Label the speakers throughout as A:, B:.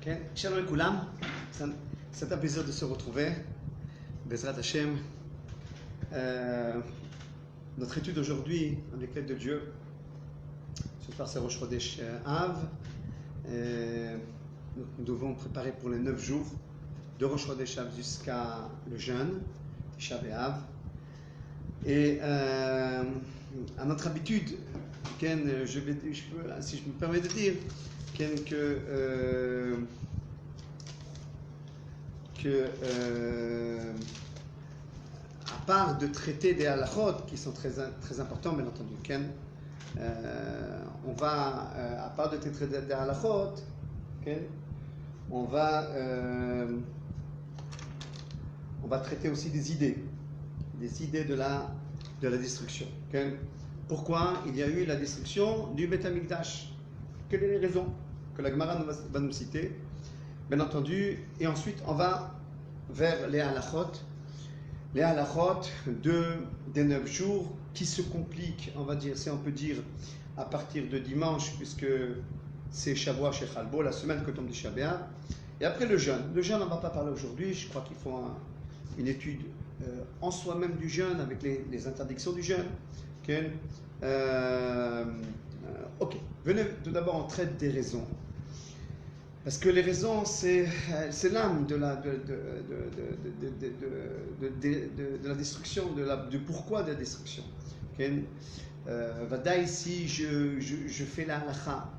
A: Okay. Shalom Koulam, c'est un plaisir de se retrouver. Bezrat Hashem. Notre étude aujourd'hui, avec l'aide de Dieu, ce soir c'est Rosh Chodesh Av. Nous devons préparer pour les 9 jours de Rosh Chodesh Av jusqu'à le jeûne, Tisha B'Av. Et à notre habitude, Ken, si je me permets de dire, Ken, à part de traiter des halachot qui sont très importants, bien entendu, Ken, on va, à part de traiter des halachot, Ken, on va traiter aussi des idées de la destruction. Ken. Pourquoi il y a eu la destruction du Beth Amikdash? Quelles sont les raisons que la Gemara va nous citer, bien entendu, et ensuite on va vers les halachot des 9 jours qui se compliquent, on va dire, si on peut dire, à partir de dimanche, puisque c'est Shavua chez Chalbo, la semaine que tombe Tisha B'Av, et après le jeûne. Le jeûne, on ne va pas parler aujourd'hui, je crois qu'il faut une étude en soi-même du jeûne, avec les interdictions du jeûne. Okay. Ok, venez tout d'abord on traite des raisons. Parce que les raisons, c'est l'âme de la destruction, du pourquoi de la destruction. Okay. Vadaï, si je fais la halakha,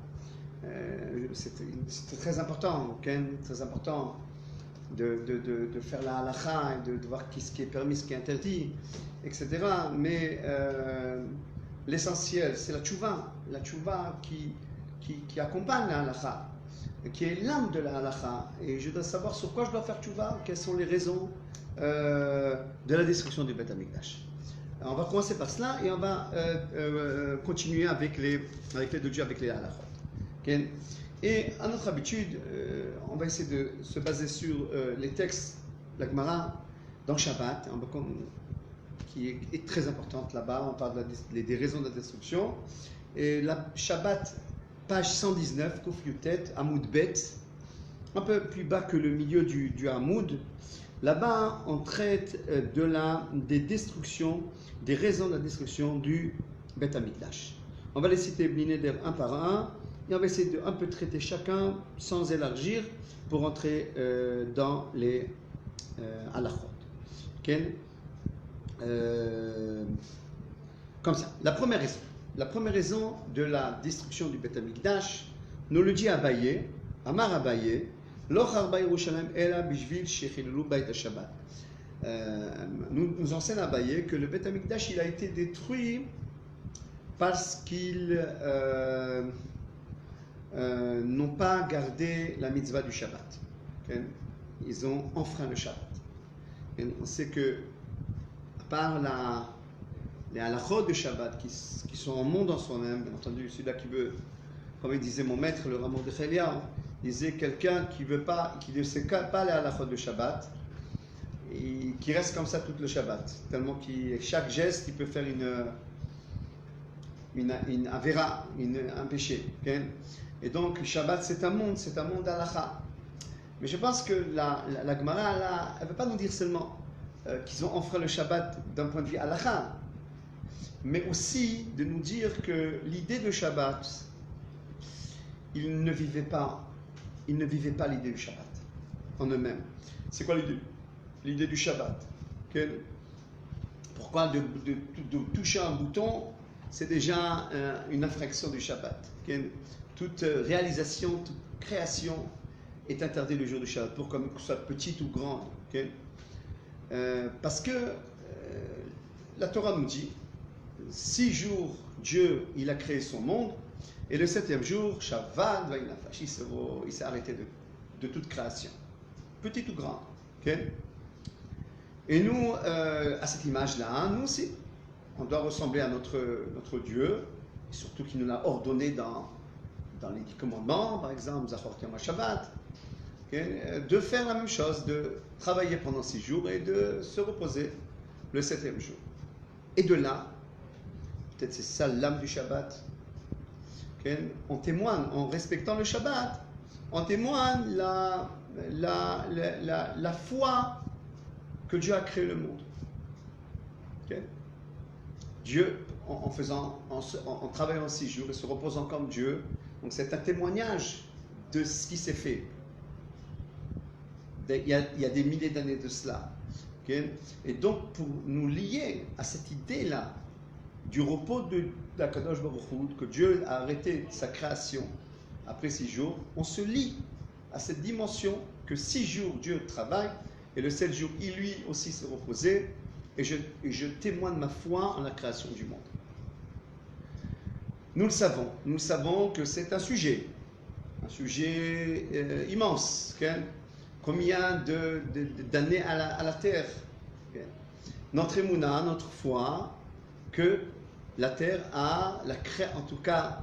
A: c'est très important, okay, très important de faire la halakha et de voir ce qui est permis, ce qui est interdit, etc. Mais l'essentiel, c'est la tchouva qui accompagne la halakha, qui est l'âme de la halakha. Et je dois savoir sur quoi je dois faire tchouva, quelles sont les raisons de la destruction du Beth Amikdash. On va commencer par cela et on va continuer avec l'aide de Dieu, avec les halachot. Okay. Et à notre habitude, on va essayer de se baser sur les textes, la Gemara, dans Shabbat, qui est très importante là-bas. On parle des raisons de la destruction. Et la Shabbat, page 119, Kouf Yutet, Hamoud Bet, un peu plus bas que le milieu du Hamoud. Là-bas, on traite des destructions, des raisons de la destruction du Beth Amikdash. On va les citer Blineder un par un. Et on va essayer de un peu traiter chacun sans élargir pour entrer dans les halachot. Okay. Comme ça. La première raison de la destruction du Beth Amikdash, nous le dit Abaye, Amar Abaye, Lo charba Yerushalem ela bishvil shechilulu bait Shabbat. Nous enseigne Abaye que le Beth Amikdash il a été détruit parce qu'il n'ont pas gardé la mitzvah du Shabbat. Okay. Ils ont enfreint le Shabbat. Et on sait que, à part les halachot de Shabbat qui sont en monde en soi-même, bien entendu, celui-là qui veut, comme il disait mon maître, le Rameau de Chelia, disait quelqu'un qui ne sait pas les halachot de Shabbat, et qui reste comme ça tout le Shabbat, tellement chaque geste, il peut faire une avéra, un péché. Okay. Et donc, Shabbat, c'est un monde halakha. Mais je pense que la Gemara, là, elle ne veut pas nous dire seulement qu'ils ont enfreint le Shabbat d'un point de vue halakha, mais aussi de nous dire que l'idée de Shabbat, ils ne vivaient pas l'idée du Shabbat en eux-mêmes. C'est quoi l'idée? L'idée du Shabbat. Okay. Pourquoi de toucher un bouton, c'est déjà une infraction du Shabbat. Okay. Toute réalisation, toute création est interdite le jour du Shabbat, pour que ce soit petite ou grande. Okay. Parce que la Torah nous dit, 6 jours, Dieu il a créé son monde, et le 7e jour, Shabbat, il s'est arrêté de toute création, petite ou grande. Okay. Et nous, à cette image-là, nous aussi, on doit ressembler à notre Dieu, et surtout qu'il nous l'a ordonné dans les 10 commandements, par exemple, Zachor Yom HaShabbat, okay, de faire la même chose, de travailler pendant 6 jours et de se reposer le 7e jour. Et de là, peut-être c'est ça l'âme du Shabbat, okay, on témoigne en respectant le Shabbat, en témoigne la foi que Dieu a créé le monde. Okay? Dieu, en travaillant 6 jours et se reposant comme Dieu, donc c'est un témoignage de ce qui s'est fait. Il y a des milliers d'années de cela. Okay? Et donc, pour nous lier à cette idée-là du repos d'Akadosh Baruch Hu, que Dieu a arrêté sa création après 6 jours, on se lie à cette dimension que 6 jours Dieu travaille et le 7 jours il lui aussi se reposait, et je témoigne ma foi en la création du monde. Nous le savons que c'est un sujet immense. Okay? Combien d'années à la terre? Okay? Notre émouna, notre foi, que la terre a, en tout cas,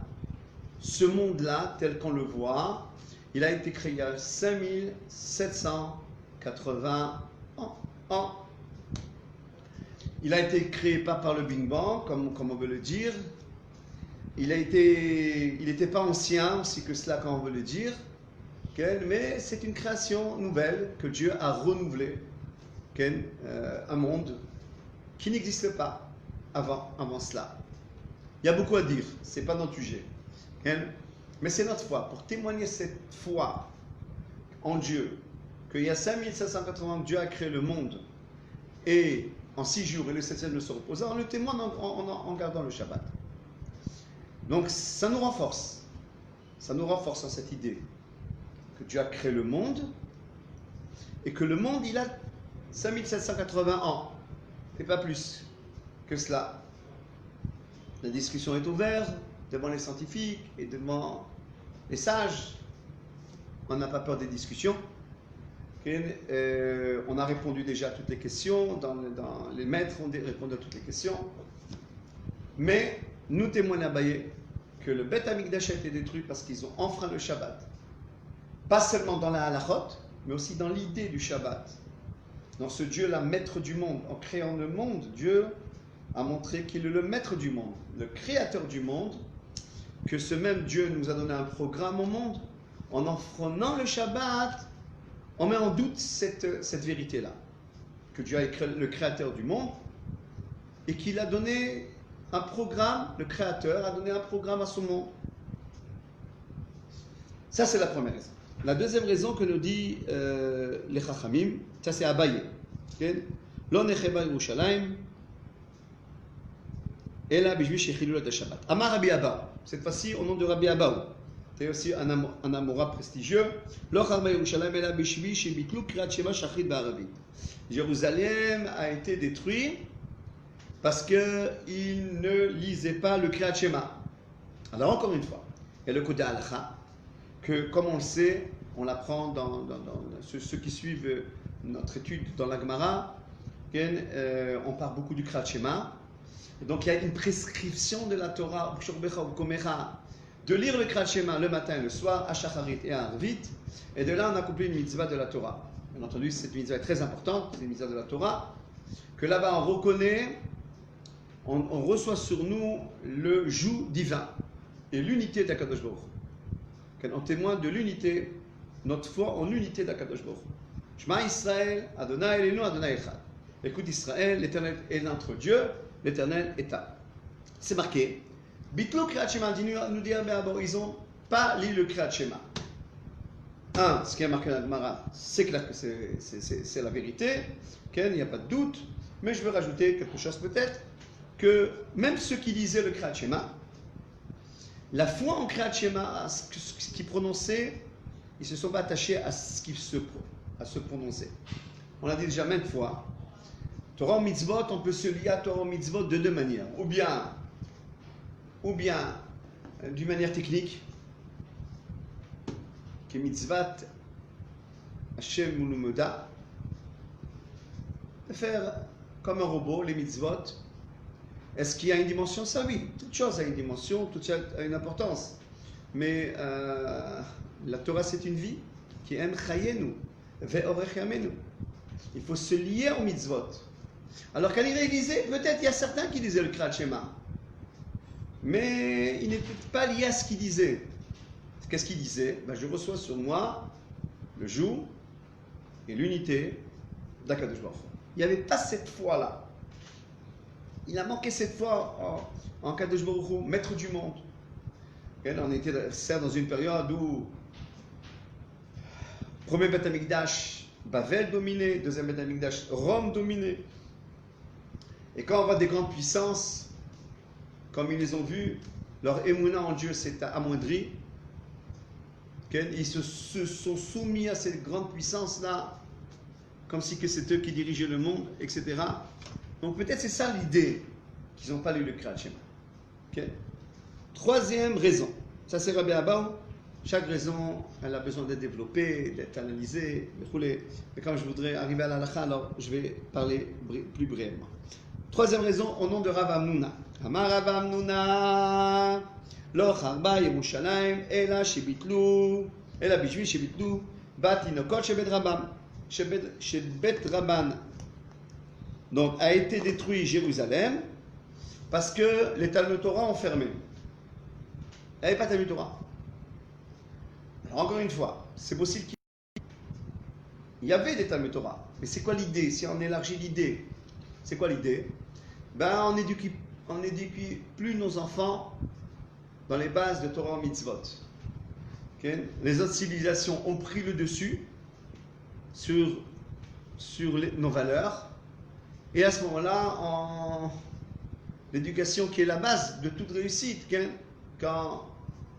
A: ce monde-là, tel qu'on le voit, il a été créé il y a 5780 ans. Il a été créé pas par le Big Bang, comme on veut le dire. Il n'était pas ancien, aussi que cela, comme on veut le dire. Okay? Mais c'est une création nouvelle que Dieu a renouvelée. Okay? Un monde qui n'existe pas avant cela. Il y a beaucoup à dire, ce n'est pas notre sujet. Okay? Mais c'est notre foi. Pour témoigner cette foi en Dieu, qu'il y a 5780 ans, Dieu a créé le monde, et en 6 jours, et le 7e se reposa, on le témoigne en gardant le Shabbat. Donc ça nous renforce. Ça nous renforce dans cette idée que Dieu a créé le monde, et que le monde, il a 5780 ans, et pas plus que cela. La discussion est ouverte devant les scientifiques et devant les sages. On n'a pas peur des discussions. On a répondu déjà à toutes les questions, les maîtres ont répondu à toutes les questions. Mais nous témoignons à Abaye que le Beth Amikdash a été détruit parce qu'ils ont enfreint le Shabbat. Pas seulement dans la halachot, mais aussi dans l'idée du Shabbat. Dans ce Dieu-là, maître du monde, en créant le monde, Dieu a montré qu'il est le maître du monde, le créateur du monde, que ce même Dieu nous a donné un programme au monde. En enfreignant le Shabbat, on met en doute cette vérité-là, que Dieu est le créateur du monde, et qu'il a donné un programme, le créateur a donné un programme à son monde. Ça, c'est la première raison. La deuxième raison que nous dit les Chachamim, ça c'est Abaye. Lo necheba Yerushalayim, ela bishvil shechilul et Shabbat. Amar Rabbi Abba, cette fois-ci au nom de Rabbi Abba. C'est aussi un Amora prestigieux. Lo chama Yerushalayim, ela bishvil shebitlu kriat shema shachrit ba'aravit. Jérusalem a été détruit parce qu'il ne lisait pas le Kriyat Shema. Alors encore une fois, il y a le côté halakha, que comme on le sait, on l'apprend dans ceux qui suivent notre étude dans la Gemara, on parle beaucoup du Kriyat Shema. Et donc il y a une prescription de la Torah, de lire le Kriyat Shema le matin et le soir, à Shacharit et à Arvit, et de là on accomplit une mitzvah de la Torah. Bien entendu, cette mitzvah est très importante, c'est une mitzvah de la Torah, que là-bas on reconnaît, on reçoit sur nous le joug divin et l'unité d'Akadosh Baruch Hu. On témoigne de l'unité, notre foi en l'unité d'Akadosh Baruch Hu. Shema Israël, Adonai Eloheinu, Adonai Echad. Écoute Israël, l'Éternel est notre Dieu, l'Éternel est un. C'est marqué. Bitlo Kriyat Shema, nous dit ils n'ont pas lu le Kriyat Shema. Ce qui est marqué dans la Gemara, c'est clair que c'est la vérité, il n'y a pas de doute, mais je veux rajouter quelque chose peut-être, que même ceux qui lisaient le Kriyat Shema, la foi en Kriyat Shema, à ce qu'ils prononçaient, ils ne se sont pas attachés à ce qu'ils se prononçaient. On l'a dit déjà maintes fois, Torah mitzvot, on peut se lier à Torah mitzvot de deux manières, ou bien d'une manière technique, que mitzvat Hashem Mulumuda, de faire comme un robot les mitzvot. Est-ce qu'il y a une dimension? Ça oui, toute chose a une dimension, toute chose a une importance. Mais la Torah c'est une vie qui aime chayenu, ve'orech yamenu. Il faut se lier aux mitzvot. Alors quand il réalisait, peut-être il y a certains qui disaient le Kriyat Shema, mais il n'était pas lié à ce qu'il disait. qu'est-ce qu'il disait? Je reçois sur moi le joug et l'unité d'Akadosh Baruch Hu. Il n'y avait pas cette foi-là. Il a manqué cette foi en Kadosh Baruch Hu, maître du monde. On était certes dans une période où premier Beth Amikdash, Bavel dominé, deuxième Beth Amikdash, Rome dominé. Et quand on voit des grandes puissances, comme ils les ont vus, leur émouna en Dieu s'est amoindri. Ils se sont soumis à cette grande puissance-là, comme si que c'est eux qui dirigeaient le monde, etc. Donc peut-être c'est ça l'idée, qu'ils n'ont pas lu le Kriyat Shema. Troisième raison, ça c'est Rabbi Abaou. Chaque raison, elle a besoin d'être développée, d'être analysée, mais comme je voudrais arriver à la halakha, alors je vais parler plus brièvement. Troisième raison, au nom de Rav Hamnuna. Amar Rav Hamnuna, lo charba Yerushalayim, ela shebitlu, ela bishvil shebitlu, bat inokot shebet Rabban. Donc a été détruit Jérusalem parce que les Talmud Torah ont fermé. Il n'y avait pas de Talmud Torah. Alors, encore une fois, c'est possible qu'il y avait des Talmud Torah. Mais c'est quoi l'idée? Si on élargit l'idée, c'est quoi l'idée? On n'éduque plus nos enfants dans les bases de Torah Mitzvot. Les autres civilisations ont pris le dessus sur nos valeurs. Et à ce moment-là, l'éducation qui est la base de toute réussite, quand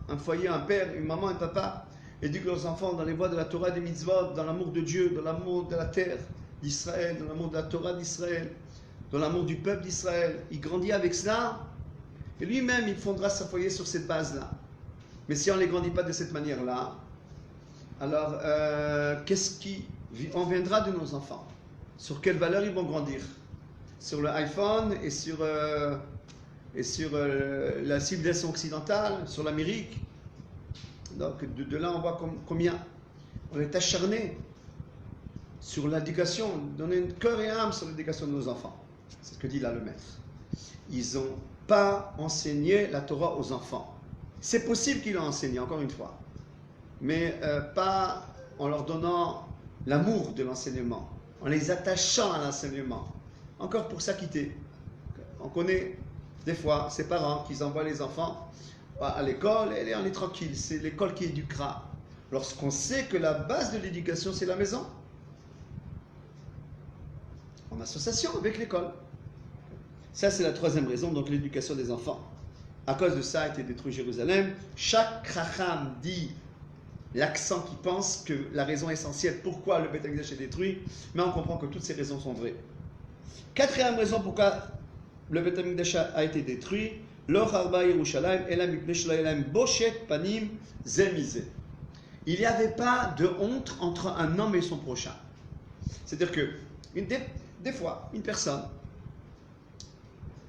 A: un foyer, un père, une maman, un papa éduquent leurs enfants dans les voies de la Torah des mitzvot, dans l'amour de Dieu, dans l'amour de la terre d'Israël, dans l'amour de la Torah d'Israël, dans l'amour du peuple d'Israël, il grandit avec cela, et lui-même, il fondera sa foyer sur cette base-là. Mais si on ne les grandit pas de cette manière-là, alors qu'est-ce qui en viendra de nos enfants? Sur quelles valeurs ils vont grandir? Sur le iPhone et sur la civilisation occidentale, sur l'Amérique. Donc de là on voit combien on est acharné sur l'éducation, donner cœur et âme sur l'éducation de nos enfants. C'est ce que dit là le maître. Ils n'ont pas enseigné la Torah aux enfants. C'est possible qu'ils l'ont enseigné, encore une fois, mais pas en leur donnant l'amour de l'enseignement, en les attachant à l'enseignement, encore pour s'acquitter. On connaît des fois ces parents qui envoient les enfants à l'école et on est tranquille, c'est l'école qui éduquera. Lorsqu'on sait que la base de l'éducation c'est la maison, en association avec l'école. Ça c'est la troisième raison, donc l'éducation des enfants. À cause de ça a été détruit Jérusalem. Chaque Chacham dit l'accent qui pense que la raison essentielle pourquoi le Beth Amikdash est détruit, mais on comprend que toutes ces raisons sont vraies. Quatrième raison pourquoi le Beth Amikdash a été détruit, Lo charba Yerushalayim ela mipnei shelo hayeh lahem boshet panim ze mize. Il n'y avait pas de honte entre un homme et son prochain. C'est-à-dire que des fois, une personne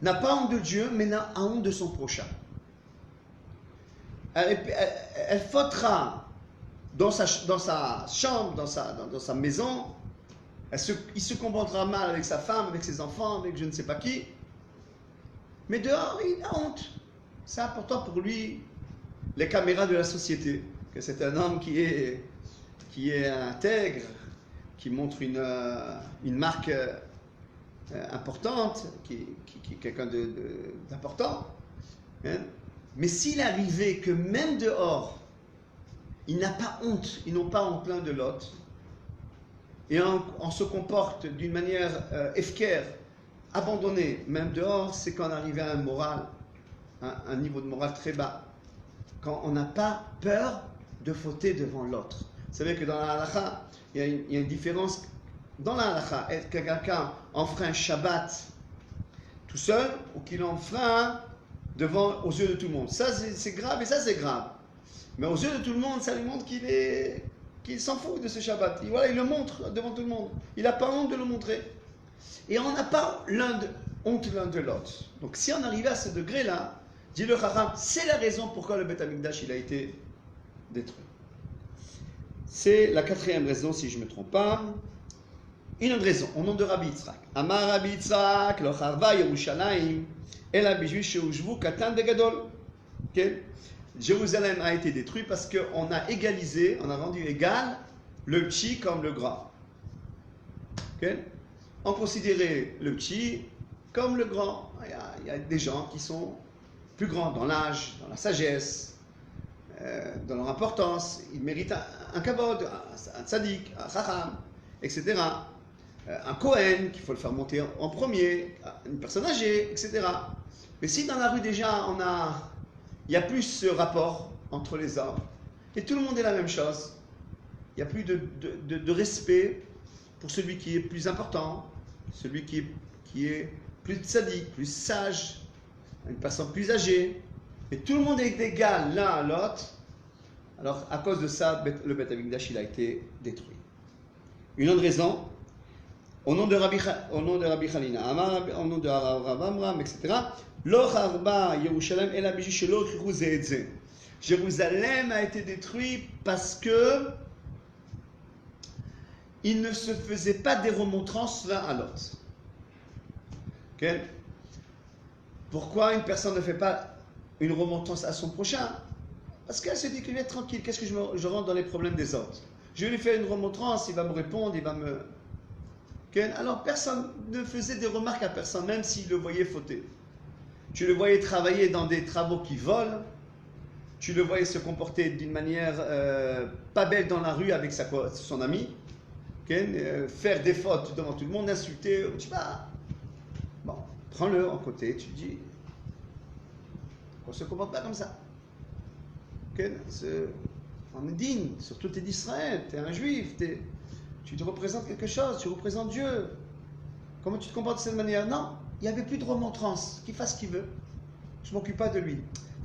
A: n'a pas honte de Dieu, mais n'a honte de son prochain. Elle fautera dans sa chambre, dans sa maison, il se comportera mal avec sa femme, avec ses enfants, avec je ne sais pas qui. Mais dehors, il a honte. C'est important pour lui, les caméras de la société, que c'est un homme qui est intègre, qui montre une marque importante, qui est quelqu'un d'important. Hein? Mais s'il arrivait que même dehors, il n'a pas honte, ils n'ont pas honte l'un de l'autre, et on se comporte d'une manière efkère, abandonnée, même dehors, c'est quand on arrive à un moral, un niveau de morale très bas, quand on n'a pas peur de fauter devant l'autre. Vous savez que dans la halakha, il y a une différence. Dans la halakha, est-ce que quelqu'un enfreint un Shabbat tout seul ou qu'il enfreint aux yeux de tout le monde? Ça c'est grave et ça c'est grave. Mais aux yeux de tout le monde, ça lui montre qu'il s'en fout de ce Shabbat. Et voilà, il le montre devant tout le monde. Il n'a pas honte de le montrer. Et on n'a pas honte l'un de l'autre. Donc si on arrivait à ce degré-là, dit le Chacham, c'est la raison pourquoi le Beth Amikdash il a été détruit. C'est la quatrième raison, si je ne me trompe pas. Une autre raison, au nom de Rabbi Yitzhak. Amar Rabbi Yitzhak, lo charva Yerushalayim, ela bishvil shehushvu katan vegadol. Jérusalem a été détruit parce qu'on a égalisé, on a rendu égal le petit comme le grand. Okay? On considérait le petit comme le grand. Il y a des gens qui sont plus grands dans l'âge, dans la sagesse, dans leur importance. Ils méritent un kavod, un tzaddik, un chacham, etc. Un Kohen, qu'il faut le faire monter en premier, une personne âgée, etc. Mais si dans la rue déjà, il y a plus ce rapport entre les hommes, et tout le monde est la même chose, il n'y a plus de respect pour celui qui est plus important, celui qui est plus tzaddik, plus sage, une personne plus âgée, et tout le monde est égal l'un à l'autre. Alors, à cause de ça, le Beth Amikdash, il a été détruit. Une autre raison, au nom de Rabbi Chanina, au nom de Rav Amram, etc. Lo charba Yerushalem ela b'shil shelo chichu ze et ze. Jérusalem a été détruit parce que il ne se faisait pas des remontrances l'un à l'autre. Okay? Pourquoi une personne ne fait pas une remontrance à son prochain? Parce qu'elle se dit qu'il est tranquille. Qu'est-ce que je rentre dans les problèmes des autres? Je vais lui faire une remontrance, il va me répondre, il va me... Okay? Alors personne ne faisait des remarques à personne, même s'il le voyait fauter. Tu le voyais travailler dans des travaux qui volent, tu le voyais se comporter d'une manière pas belle dans la rue avec son ami, okay? Faire des fautes devant tout le monde, insulter, tu vas... Bon, prends-le en côté, tu dis, on ne se comporte pas comme ça. Okay? On est digne, surtout tu es d'Israël, tu es un juif, tu te représentes quelque chose, tu représentes Dieu. Comment tu te comportes de cette manière? Non, il n'y avait plus de remontrance, qu'il fasse ce qu'il veut. Je ne m'occupe pas de lui.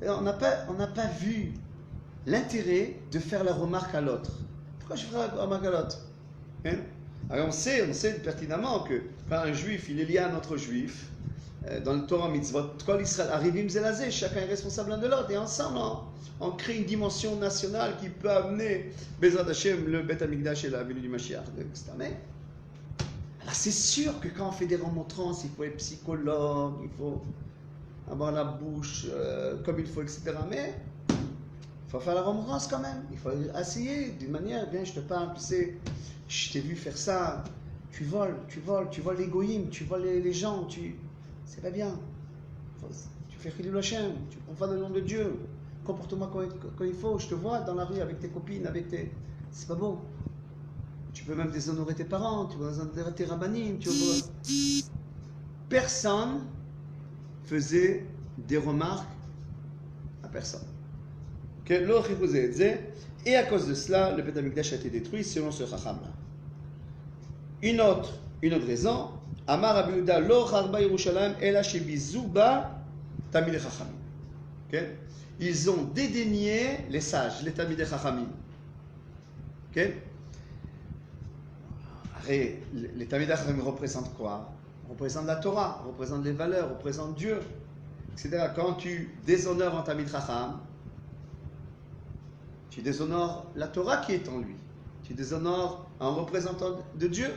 A: On n'a pas vu l'intérêt de faire la remarque à l'autre. Pourquoi je ferais la remarque à l'autre? Hein? Alors on sait pertinemment que quand un juif il est lié à un autre juif, dans le Torah mitzvot, Kol Israël arrivim zelazé, chacun est responsable l'un de l'autre, et ensemble on crée une dimension nationale qui peut amener Bezrat Hashem, le Beth Amikdash et la venue du Mashiach, etc. Mais alors c'est sûr que quand on fait des remontrances, il faut être psychologue, il faut avoir la bouche comme il faut, etc. Mais il faut faire la remontrance quand même. Il faut essayer d'une manière, bien je te parle, tu sais, je t'ai vu faire ça, tu voles l'égoïme, tu voles les gens, c'est pas bien. Tu fais Chilul Hashem, tu prends pas le nom de Dieu. Comporte-toi quand il faut, je te vois dans la rue avec tes copines, c'est pas beau. Tu peux même déshonorer tes parents, tu peux déshonorer tes rabbanim, Personne faisait des remarques à personne. Et à cause de cela, le Beth Amikdash a été détruit selon ce Chacham-là. Une autre raison, Amar Rabbi Yehuda lo charba Yerushalayim ela shebizuba Tamidei Chachamim. Okay? Ils ont dédaigné les sages, les Tamidei Chachamim. Okay? Les Tamidei Chachamim représentent quoi? Représentent la Torah, représentent les valeurs, représentent Dieu, etc. Quand tu déshonores un Tamid Chacham, tu déshonores la Torah qui est en lui. Tu déshonores un représentant de Dieu.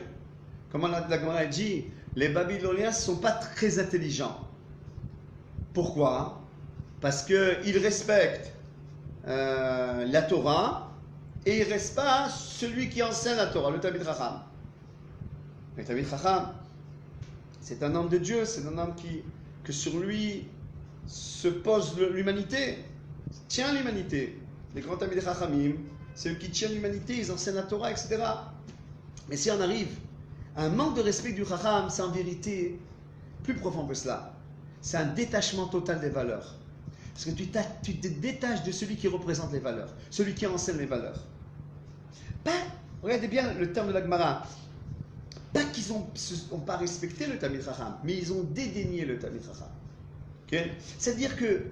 A: Comme la Gemara dit, les Babyloniens ne sont pas très intelligents. Pourquoi? Parce qu'ils respectent la Torah et ils ne respectent pas celui qui enseigne la Torah, le Tamid Chacham. Le Tamid Chacham, c'est un homme de Dieu, c'est un homme que sur lui se pose l'humanité, tient l'humanité. Les grands Tamidei Chachamim, c'est eux qui tiennent l'humanité, ils enseignent la Torah, etc. Mais si on arrive à un manque de respect du Chacham, c'est en vérité plus profond que cela. C'est un détachement total des valeurs. Parce que tu te détaches de celui qui représente les valeurs, celui qui enseigne les valeurs. Regardez bien le terme de la Gemara. Pas qu'ils n'ont pas respecté le Tamid Chacham, mais ils ont dédaigné le Tamid Chacham. Okay? C'est-à-dire que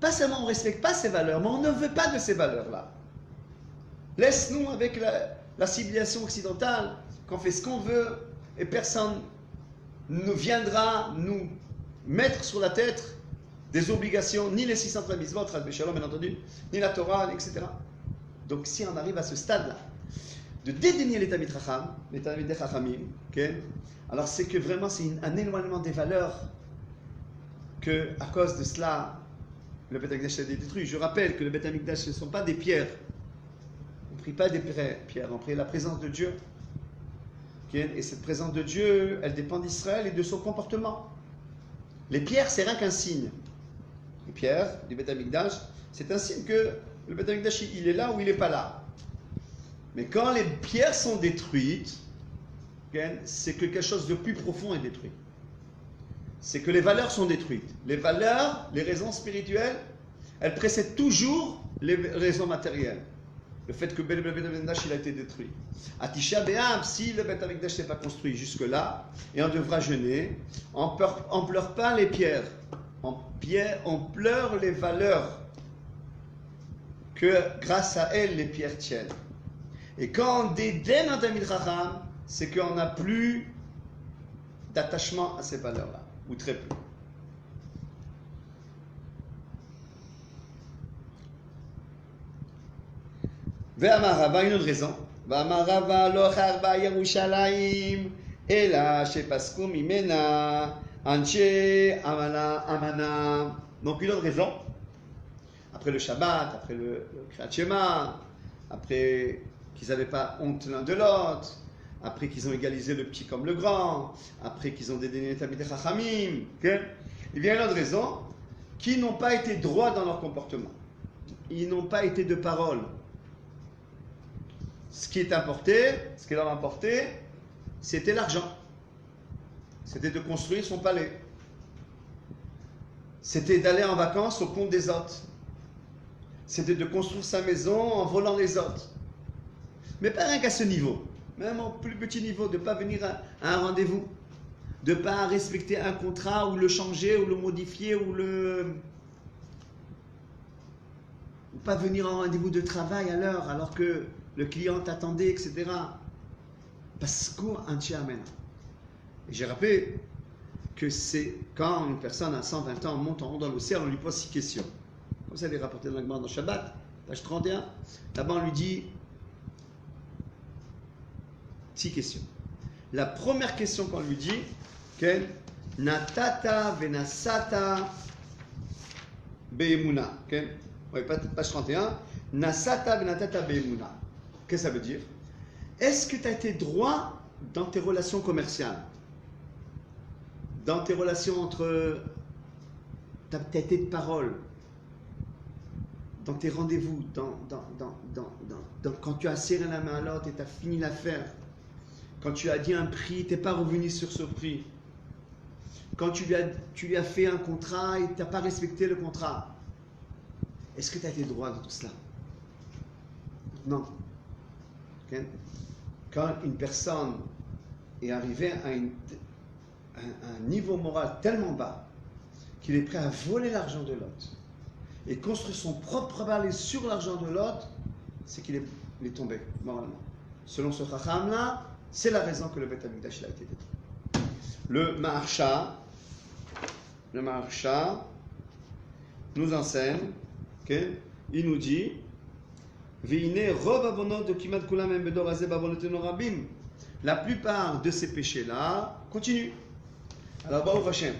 A: pas seulement on ne respecte pas ces valeurs, mais on ne veut pas de ces valeurs-là. Laisse-nous avec la civilisation occidentale, qu'on fait ce qu'on veut, et personne ne viendra nous mettre sur la tête des obligations, ni les 613 mitzvot, bien entendu, ni la Torah, etc. Donc si on arrive à ce stade-là, de dédaigner les Tamid Chacham, les Tamidei Chachamim, okay, alors c'est que vraiment c'est un éloignement des valeurs, que à cause de cela, le Beth Amikdash a été détruit. Je rappelle que le Beth Amikdash, ce ne sont pas des pierres. On ne prie pas des pierres, on prie la présence de Dieu. Et cette présence de Dieu, elle dépend d'Israël et de son comportement. Les pierres, c'est rien qu'un signe. Les pierres du Beth Amikdash, c'est un signe que le Beth Amikdash, il est là ou il n'est pas là. Mais quand les pierres sont détruites, c'est que quelque chose de plus profond est détruit. C'est que les valeurs sont détruites. Les valeurs, les raisons spirituelles, elles précèdent toujours les raisons matérielles. Le fait que le Beth Amikdash il a été détruit. À Tisha B'Av, si le Beth Amikdash n'est pas construit jusque-là, et on devra jeûner, on ne pleure pas les pierres. On pleure les valeurs que grâce à elles les pierres tiennent. Et quand on dédaigne un Talmid Chacham, c'est qu'on n'a plus d'attachement à ces valeurs-là, ou très peu. Ve'amar Rava, une autre raison. Ve'amar Rava lo charba Yerushalayim, ela shepasku mimena, anche amana. Donc une autre raison. Après le Shabbat, après le Kriyat Shema, après qu'ils n'avaient pas honte l'un de l'autre, après qu'ils ont égalisé le petit comme le grand, après qu'ils ont dédaigné les Talmidei Chachamim, il y a une autre raison, qu'ils n'ont pas été droits dans leur comportement. Ils n'ont pas été de parole. Ce qui leur importait, c'était l'argent. C'était de construire son palais. C'était d'aller en vacances au compte des autres. C'était de construire sa maison en volant les autres. Mais pas rien qu'à ce niveau. Même au plus petit niveau, de ne pas venir à un rendez-vous. De ne pas respecter un contrat ou le changer ou le modifier ou pas venir à un rendez-vous de travail à l'heure alors que le client t'attendait, etc. Parce qu'un tchiamen. Et j'ai rappelé que c'est quand une personne à 120 ans monte en haut dans le ciel, on lui pose 6 questions. Comme ça, il est rapporté dans la Gemara dans Shabbat, page 31. Là-bas, on lui dit 6 questions. La première question qu'on lui dit, Natata venasata be'emuna. Oui, page 31. Nasata venatata be'emuna. Qu'est-ce que ça veut dire? Est-ce que tu as été droit dans tes relations commerciales? Dans tes relations entre... Tu as été de parole? Dans tes rendez-vous? Quand tu as serré la main à l'autre et tu as fini l'affaire? Quand tu as dit un prix, tu n'es pas revenu sur ce prix? Quand tu lui as fait un contrat et tu n'as pas respecté le contrat? Est-ce que tu as été droit dans tout cela? Non. Okay. Quand une personne est arrivée à un niveau moral tellement bas qu'il est prêt à voler l'argent de l'autre et construire son propre balai sur l'argent de l'autre, c'est qu'il est tombé moralement. Selon ce Chacham-là, c'est la raison que le Beth Amikdash a été détruit. Le Maharsha nous enseigne, okay, il nous dit la plupart de ces péchés-là continuent. Alors, Baruch Hashem,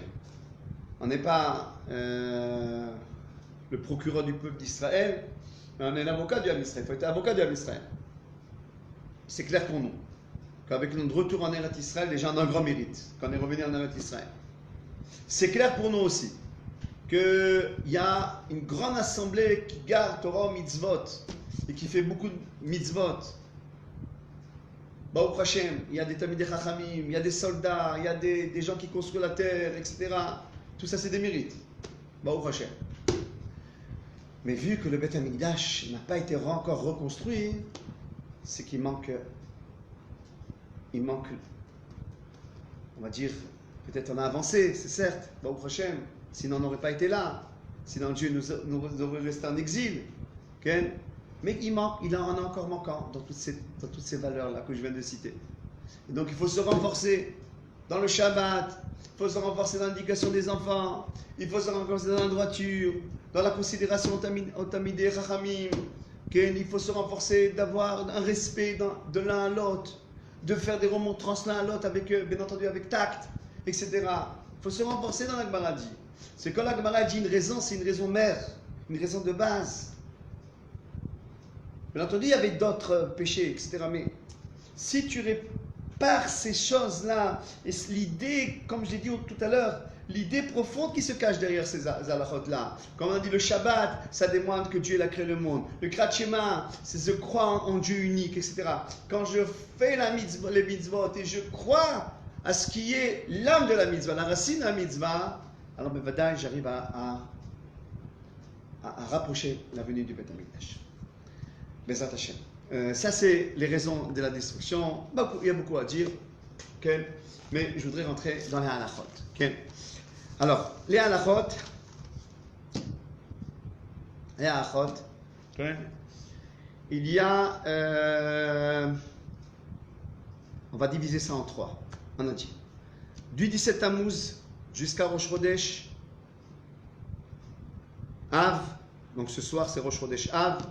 A: on n'est pas le procureur du peuple d'Israël, mais on est l'avocat du Ham Israël. Il faut être avocat du Ham Israël. C'est clair pour nous qu'avec notre retour en Eretz Israël, les gens ont un grand mérite quand on est revenu en Eretz Israël. C'est clair pour nous aussi qu'il y a une grande assemblée qui garde Torah mitzvot et qui fait beaucoup de mitzvot. Baruch Hashem, il y a des Talmidei Chachamim, il y a des soldats, il y a des gens qui construisent la terre, etc. Tout ça, c'est des mérites. Baruch Hashem. Mais vu que le Beth Amikdash n'a pas été encore reconstruit, c'est qu'il manque, on va dire, peut-être on a avancé, c'est certes, Baruch Hashem, sinon on n'aurait pas été là, sinon Dieu nous aurait resté en exil. Okay? Mais il en a encore manquant dans toutes ces valeurs-là que je viens de citer. Et donc il faut se renforcer dans le Shabbat, il faut se renforcer dans l'éducation des enfants, il faut se renforcer dans la droiture, dans la considération au Talmidei Chachamim, il faut se renforcer d'avoir un respect de l'un à l'autre, de faire des remontrances l'un à l'autre avec, bien entendu, avec tact, etc. Il faut se renforcer dans la Gemara dit. C'est quand la Gemara dit une raison, c'est une raison mère. une raison de base. Bien entendu, il y avait d'autres péchés, etc. Mais si tu répares ces choses-là, et l'idée, comme je l'ai dit tout à l'heure, l'idée profonde qui se cache derrière ces halachot-là, comme on dit le Shabbat, ça démontre que Dieu a créé le monde. Le Kriyat Shema, c'est je crois en Dieu unique, etc. Quand je fais les mitzvot et je crois à ce qui est l'âme de la mitzvah, la racine de la mitzvah, alors j'arrive à rapprocher la venue du Beth Amikdash. Bezrat Hashem. Ça, c'est les raisons de la destruction. Il y a beaucoup à dire, okay? Mais je voudrais rentrer dans les halachot. Okay? Alors, les halachot, okay? Il y a, on va diviser ça en trois. On a dit, du 17 Tammuz jusqu'à Rosh Chodesh Av, donc ce soir c'est Rosh Chodesh Av,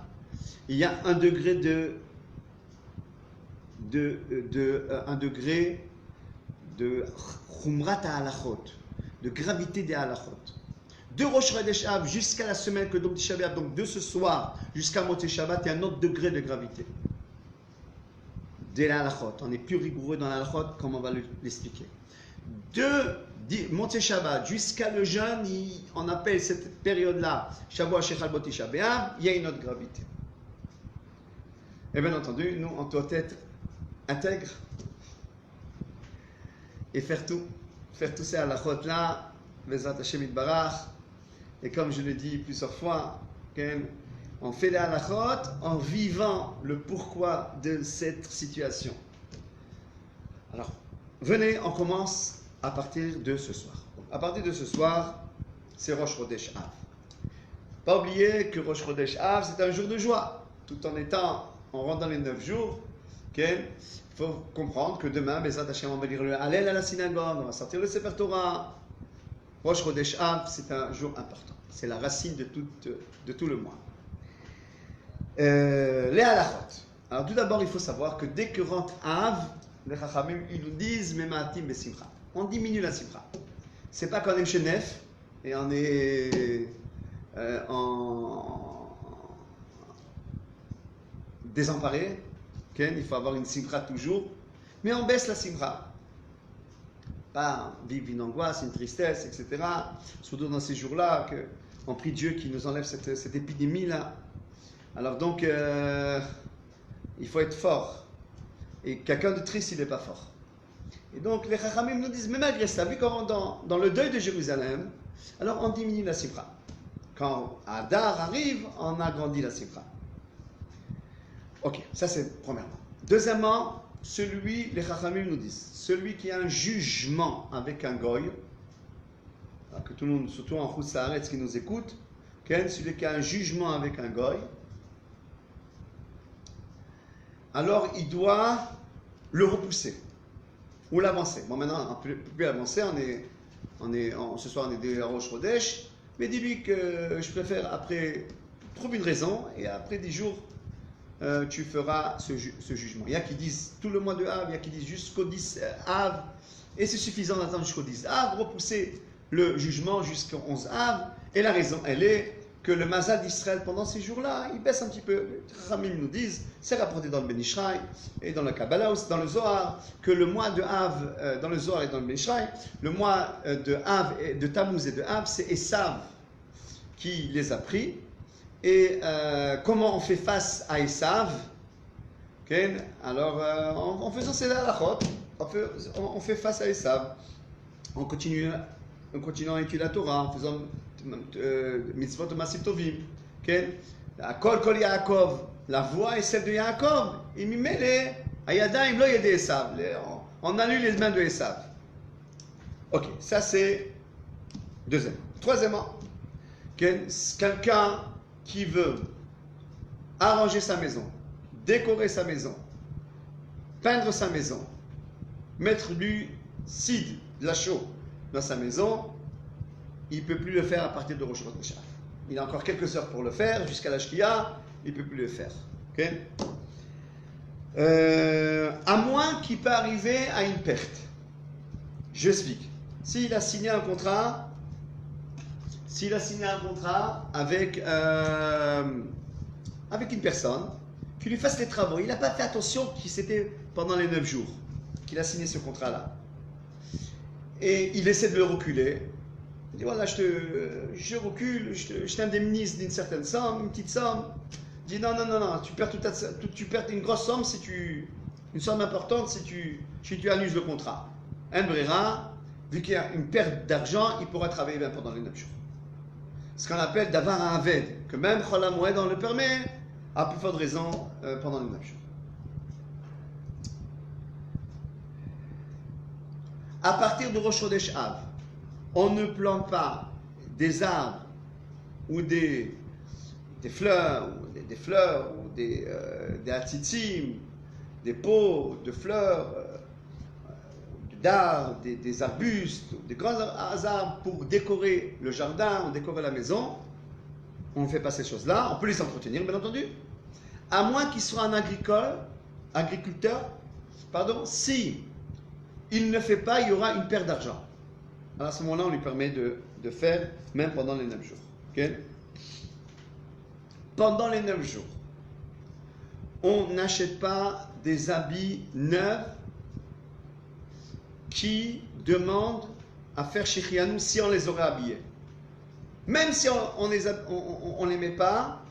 A: il y a un degré de Chumrat HaHalachot, de gravité des halachot. De Rosh Chodesh Av jusqu'à la semaine que donc Tisha B'Av, donc de ce soir jusqu'à Motzei Shabbat, il y a un autre degré de gravité. Des halachot. On est plus rigoureux dans l'halachot, comme on va l'expliquer. De Motzei Shabbat jusqu'à le jeûne, on appelle cette période-là Shavua Shechal Bo Tisha B'Av, il y a une autre gravité. Et bien entendu, nous, on doit être intègre et faire tous ces halachot-là, Bezrat Hashem Yitbarach. Et comme je l'ai dit plusieurs fois, on fait les halachot en vivant le pourquoi de cette situation. Alors, venez, on commence à partir de ce soir. À partir de ce soir, c'est Rosh Chodesh Av. Pas oublier que Rosh Chodesh Av, c'est un jour de joie. Tout en étant, on rentre dans les 9 jours, il faut comprendre que demain, Bezrat Hashem, on va lire le Hallel à la synagogue, on va sortir le Sefer Torah. Rosh Chodesh Av, c'est un jour important. C'est la racine de tout le mois. Les halachot. Alors tout d'abord, il faut savoir que dès que rentre Av, les Chachamim, ils nous disent Memaatim besimcha. On diminue la simcha. C'est pas qu'on est chez Nef et on est désemparé. Il faut avoir une simcha toujours, mais on baisse la simcha. Pas vivre une angoisse, une tristesse, etc. Surtout dans ces jours-là, on prie Dieu qui nous enlève cette épidémie-là. Alors donc, il faut être fort. Et quelqu'un de triste, il n'est pas fort. Et donc, les Chachamim nous disent, mais malgré ça, vu qu'on rentre dans le deuil de Jérusalem, alors on diminue la simcha. Quand Adar arrive, on agrandit la simcha. Ok, ça c'est premièrement. Deuxièmement, les Chachamim nous disent, celui qui a un jugement avec un goy, que tout le monde, surtout en Chutz La'aretz qui nous écoute, celui qui a un jugement avec un goy, alors il doit le repousser ou l'avancer. Bon, maintenant, on ne peut plus avancer, ce soir on est déjà à Rosh Chodesh, mais dis-lui que je préfère trouve une raison, et après 10 jours, tu feras ce jugement. Il y a qui disent tout le mois de Av, il y a qui disent jusqu'au 10 Av, et c'est suffisant d'attendre jusqu'au 10 Av, repousser le jugement jusqu'au 11 Av, et la raison, elle est que le Mazal d'Israël pendant ces jours-là, il baisse un petit peu. Les Ramim nous disent, c'est rapporté dans le Ben Ishraï et dans le Kabbalah, aussi dans le Zohar, que le mois de Av, dans le Zohar et dans le Ben Ishraï, le mois de Av, de Tammuz et de Av, c'est Esav qui les a pris. Et comment on fait face à Esav? Alors, en faisant ces halachot, on fait face à Esav. En continuant à étudier la Torah, en faisant mitzvot Masim Tovim. Kol Kol Yaakov, la voix est celle de Yaakov. Et mimele, ayadaim lo yedei Esav. On annule les mains de Esav. Ok, ça c'est deuxième. Troisièmement, quelqu'un qui veut arranger sa maison, décorer sa maison, peindre sa maison, mettre du cidre, de la chaux dans sa maison, il ne peut plus le faire à partir de Rosh Chodesh Av. Il a encore quelques heures pour le faire, jusqu'à la Shkia, il ne peut plus le faire. Okay? À moins qu'il peut arriver à une perte. Je explique. S'il a signé un contrat s'il a signé un contrat avec une personne qui lui fasse les travaux. Il n'a pas fait attention que c'était pendant les 9 jours qu'il a signé ce contrat-là. Et il essaie de le reculer. Il dit voilà, je recule, je t'indemnise d'une certaine somme, une petite somme. Il dit non, tu perds une grosse somme une somme importante si tu annules le contrat. Un brera, vu qu'il y a une perte d'argent, il pourra travailler bien pendant les 9 jours. Ce qu'on appelle d'avoir un aved, que même Chol HaMoed on le permet, à plus forte raison pendant les 9 jours. À partir de Rosh Chodesh Av, on ne plante pas des arbres ou des fleurs, ou des hatzitzim, des pots de fleurs, d'arbres, des arbustes, des grands arbres pour décorer le jardin ou décorer la maison. On ne fait pas ces choses-là. On peut les entretenir, bien entendu. À moins qu'il soit un agriculteur, si il ne fait pas, il y aura une perte d'argent. Alors à ce moment-là, on lui permet de faire, même pendant les 9 jours. Okay? Pendant les 9 jours, on n'achète pas des habits neufs qui demandent à faire Shechianu si on les aurait habillés. Même si on les met pas,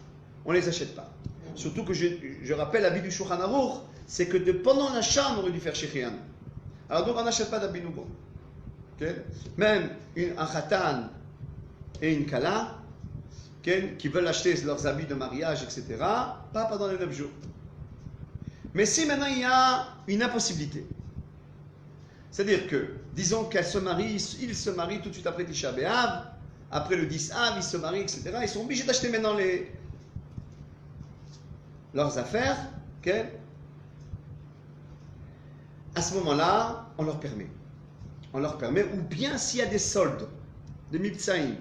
A: on les achète pas. Surtout que je rappelle l'habit du Shulchan Aruch, c'est que pendant l'achat, on aurait dû faire Shechianu. Alors donc on n'achète pas d'habits nouveaux. Okay? Même un khatan et une kala, qui veulent acheter leurs habits de mariage, etc., pas pendant les 9 jours. Mais si maintenant il y a une impossibilité, c'est-à-dire que, disons qu'elle se marie, ils se marient tout de suite après Tisha B'Av, après le 10 Av, ils se marient, etc., ils sont obligés d'acheter maintenant leurs affaires, okay? À ce moment-là, on leur permet. Ou bien s'il y a des soldes de Mibtsaïm,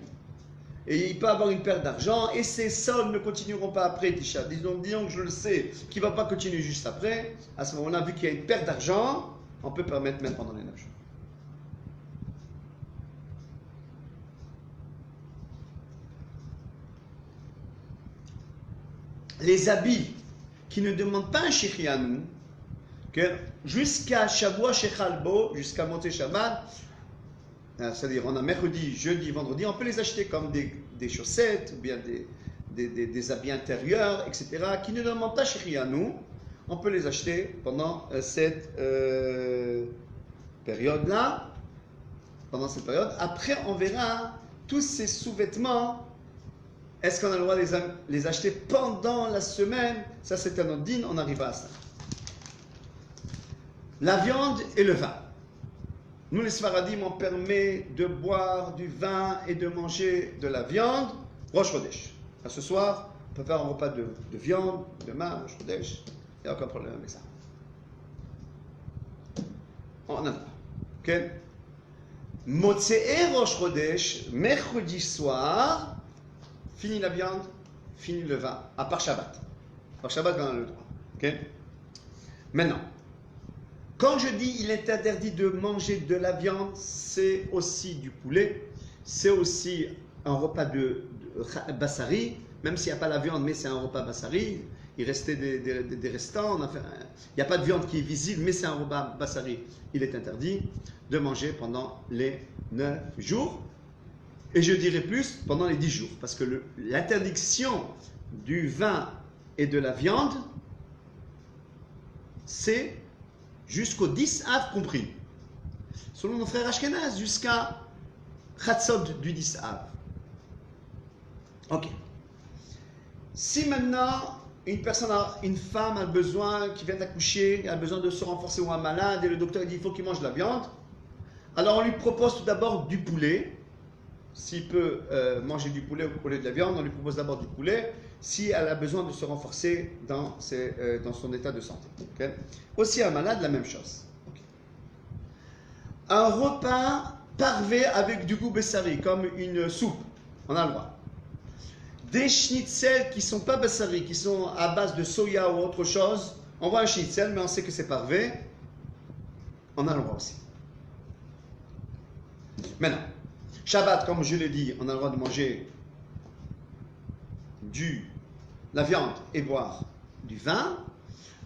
A: et il peut avoir une perte d'argent, et ces soldes ne continueront pas après Tisha. Disons que je le sais, qu'il ne va pas continuer juste après. À ce moment-là, vu qu'il y a une perte d'argent, on peut permettre même pendant les 9 jours. Les habits qui ne demandent pas un Shechianu, jusqu'à Shavua Shechalbo, jusqu'à Motzei Shabbat, c'est-à-dire on a mercredi, jeudi, vendredi, on peut les acheter comme des chaussettes, ou bien des habits intérieurs, etc., qui ne demandent pas Shechianu. On peut les acheter pendant cette période-là. Après, on verra tous ces sous-vêtements. Est-ce qu'on a le droit de les acheter pendant la semaine? Ça, c'est un autre din, on arrivera à ça. La viande et le vin. Nous, les Sfaradim, on permet de boire du vin et de manger de la viande. Rosh Chodesh. Ce soir, on peut faire un repas de viande, demain, Rosh Chodesh. Il n'y a aucun problème avec ça. On en a. Ok? Motzei Rosh Chodesh, mercredi soir, fini la viande, fini le vin, à part Shabbat. Par Shabbat, on a le droit. Ok? Maintenant, quand je dis il est interdit de manger de la viande, c'est aussi du poulet, c'est aussi un repas de bassari, même s'il n'y a pas la viande, mais c'est un repas bassari. Il restait des restants, il n'y a pas de viande qui est visible, mais c'est un repas bassari. Il est interdit de manger pendant les 9 jours. Et je dirais plus, pendant les 10 jours. Parce que l'interdiction du vin et de la viande, c'est jusqu'au 10 Av compris. Selon nos frères Ashkenaz, jusqu'à Chatzot du 10 Av. Ok. Si maintenant une femme a besoin, qui vient d'accoucher, a besoin de se renforcer ou un malade, et le docteur dit il faut qu'il mange de la viande, alors on lui propose tout d'abord du poulet. S'il peut manger du poulet au lieu de la viande, on lui propose d'abord du poulet, si elle a besoin de se renforcer dans son état de santé. Okay? Aussi un malade, la même chose. Okay. Un repas parvé avec du goût bessari, comme une soupe, on a le droit. Des schnitzels qui ne sont pas bessari, qui sont à base de soya ou autre chose, on voit un schnitzel, mais on sait que c'est parvé, on a le droit aussi. Maintenant, Shabbat, comme je l'ai dit, on a le droit de manger la viande et boire du vin.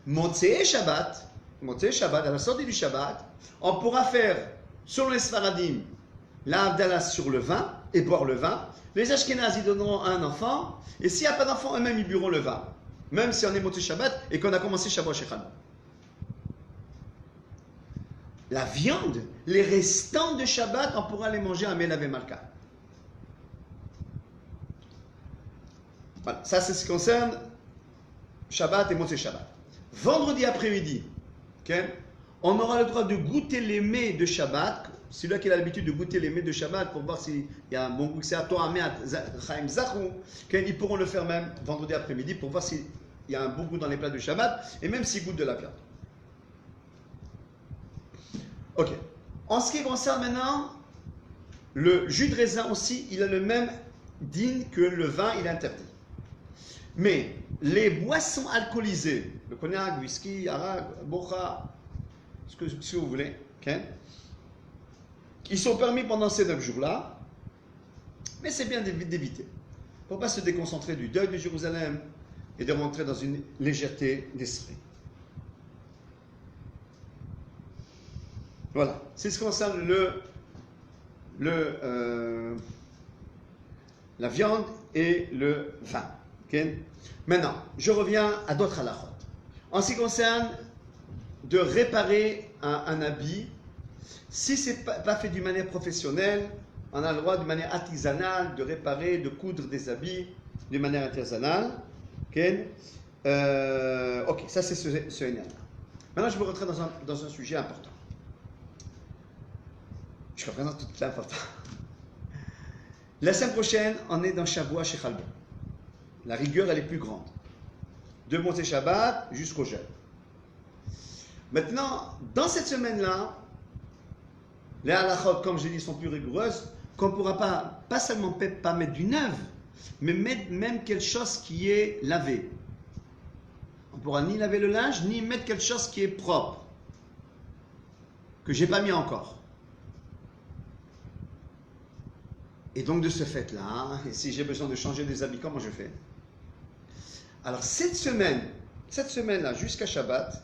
A: Motzei Shabbat, à la sortie du Shabbat, on pourra faire, selon les Sfaradim, la Havdalah sur le vin et boire le vin. Les Ashkénazes, ils donneront à un enfant, et s'il n'y a pas d'enfant, eux-mêmes, ils buront le vin. Même si on est Motzei Shabbat et qu'on a commencé Shabbat Shechal. La viande, les restants de Shabbat, on pourra les manger à Melav et Malka. Voilà, ça c'est ce qui concerne Shabbat et Motzei Shabbat. Vendredi après-midi, okay, on aura le droit de goûter les mets de Shabbat. Celui-là qui a l'habitude de goûter les mets de Shabbat pour voir s'il y a un bon goût, c'est à Torah Meat Chaim Zachou, ils pourront le faire même vendredi après-midi pour voir s'il y a un bon goût dans les plats de Shabbat et même s'ils goûtent de la viande. Ok. En ce qui concerne maintenant le jus de raisin aussi, il a le même din que le vin, il est interdit. Mais les boissons alcoolisées, le cognac, whisky, arak, bocha, ce que vous voulez, okay, ils sont permis pendant ces 9 jours-là, mais c'est bien d'éviter. Pour ne pas se déconcentrer du deuil de Jérusalem et de rentrer dans une légèreté d'esprit. Voilà, c'est ce qui concerne la viande et le vin. Okay? Maintenant, je reviens à d'autres halakhot. En ce qui concerne de réparer un habit, si ce n'est pas fait d'une manière professionnelle, on a le droit d'une manière artisanale de réparer, de coudre des habits d'une manière artisanale. Okay? Ok, ça c'est ce énergie. Maintenant, je me rentrer dans un sujet important. Je représente tout l'important. La semaine prochaine, on est dans Shavua chez Chalbon. La rigueur, elle est plus grande. De Motzei Shabbat jusqu'au jeûne. Maintenant, dans cette semaine-là, les halachot, comme je l'ai dit, sont plus rigoureuses, qu'on ne pourra pas seulement pas mettre du neuf, mais mettre même quelque chose qui est lavé. On ne pourra ni laver le linge, ni mettre quelque chose qui est propre, que je n'ai pas mis encore. Et donc de ce fait-là, et si j'ai besoin de changer des habits, comment je fais? Alors cette semaine-là, jusqu'à Shabbat,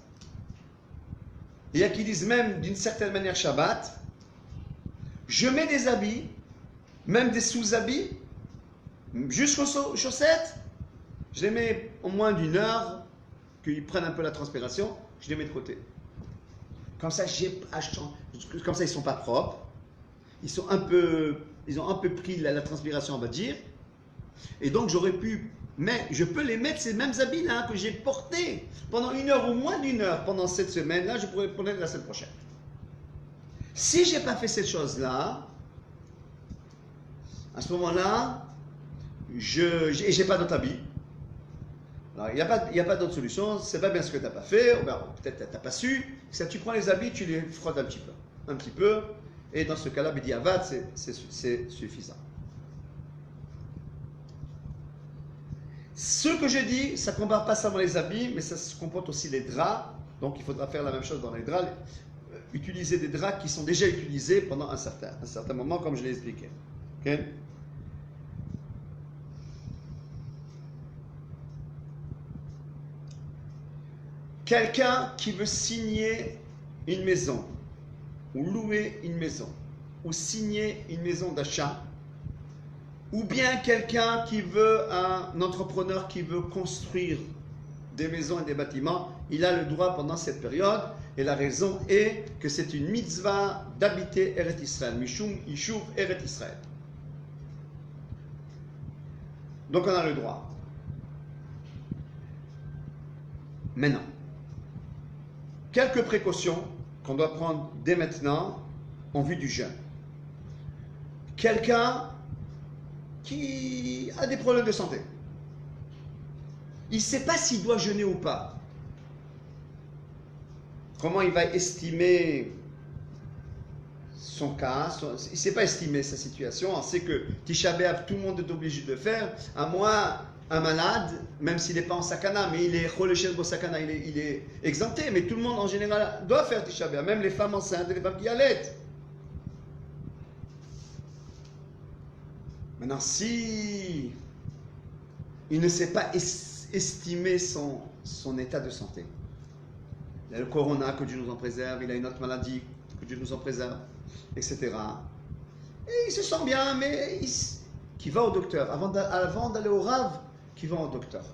A: il y a qui disent même d'une certaine manière Shabbat, je mets des habits, même des sous-habits, jusqu'aux chaussettes, je les mets au moins d'une heure, qu'ils prennent un peu la transpiration, je les mets de côté. Comme ça, ils ne sont pas propres, ils ont un peu pris la transpiration, on va dire, et donc je peux les mettre, ces mêmes habits-là que j'ai portés pendant une heure ou moins d'une heure pendant cette semaine-là, je pourrais prendre la semaine prochaine. Si je n'ai pas fait cette chose-là, à ce moment-là, je n'ai pas d'autre habit. Alors, il n'y a pas d'autre solution, c'est pas bien ce que tu n'as pas fait, ou peut-être tu n'as pas su. Si tu prends les habits, tu les frottes un petit peu, et dans ce cas-là, Bidi Avad, c'est suffisant. Ce que je dis, ça ne compare pas seulement les habits, mais ça se comporte aussi les draps. Donc il faudra faire la même chose dans les draps. Utiliser des draps qui sont déjà utilisés pendant un certain moment, comme je l'ai expliqué. Okay? Quelqu'un qui veut signer une maison, ou louer une maison, ou signer une maison d'achat, ou bien quelqu'un qui veut, un entrepreneur qui veut construire des maisons et des bâtiments, il a le droit pendant cette période, et la raison est que c'est une mitzvah d'habiter Eret Israël, Mishum Yishuv Eret Israël. Donc on a le droit. Maintenant, quelques précautions qu'on doit prendre dès maintenant en vue du jeûne. Quelqu'un qui a des problèmes de santé. Il ne sait pas s'il doit jeûner ou pas. Comment il va estimer son cas, il ne sait pas estimer sa situation. On sait que Tisha B'Av, tout le monde est obligé de le faire, à moins un malade, même s'il n'est pas en sakana, mais il est choleshel bo sakana, il est exempté, mais tout le monde en général doit faire Tisha B'Av, même les femmes enceintes et les femmes qui allaitent. Maintenant, si il ne sait pas estimer son état de santé, il a le corona, que Dieu nous en préserve, il a une autre maladie, que Dieu nous en préserve, etc. Et il se sent bien, mais qui va au docteur. Avant d'aller au Rav, qui va au docteur.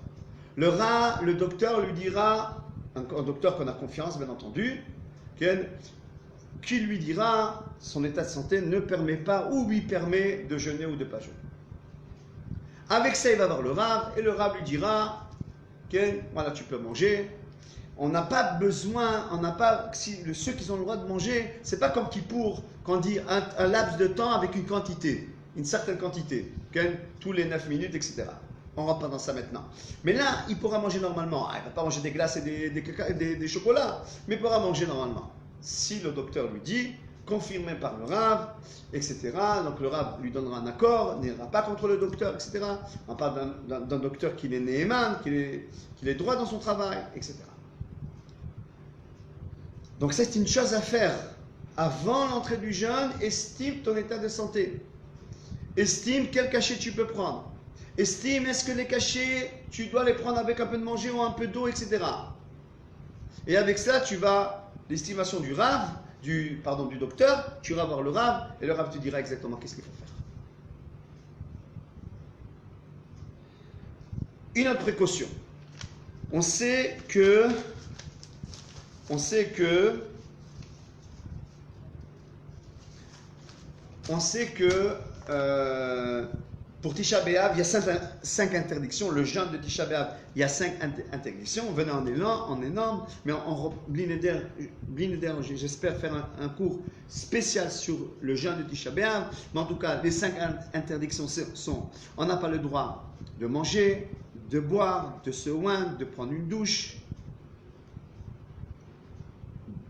A: Le docteur lui dira, un docteur qu'on a confiance, bien entendu, qui lui dira son état de santé ne permet pas ou lui permet de jeûner ou de ne pas jeûner. Avec ça, il va voir le Rav et le Rav lui dira voilà, tu peux manger. On n'a pas besoin, ceux qui ont le droit de manger, c'est pas comme Kippour, quand on dit un laps de temps avec une quantité, une certaine quantité, tous les 9 minutes, etc. On ne rentre pas dans ça maintenant. Mais là, il pourra manger normalement. Il ne va pas manger des glaces et des chocolats, mais il pourra manger normalement. Si le docteur lui dit, confirmé par le Rav, etc., donc le Rav lui donnera un accord, n'ira pas contre le docteur, etc. On parle d'un docteur qui est Néhéman, qui est droit dans son travail, etc. Donc c'est une chose à faire. Avant l'entrée du jeûne, estime ton état de santé. Estime quel cachet tu peux prendre. Estime, est-ce que les cachets, tu dois les prendre avec un peu de manger ou un peu d'eau, etc. Et avec ça, tu vas, l'estimation du Rav, du docteur, tu vas voir le Rav, et le Rav te dira exactement qu'est-ce qu'il faut faire. Une autre précaution. On sait que pour Tisha B'Av, il y a 5 interdictions. Le jeûne de Tisha B'Av, il y a 5 interdictions. Venez en énorme, mais Blineder, j'espère faire un cours spécial sur le jeûne de Tisha B'Av. Mais en tout cas, les 5 interdictions sont: on n'a pas le droit de manger, de boire, de se oindre, de prendre une douche,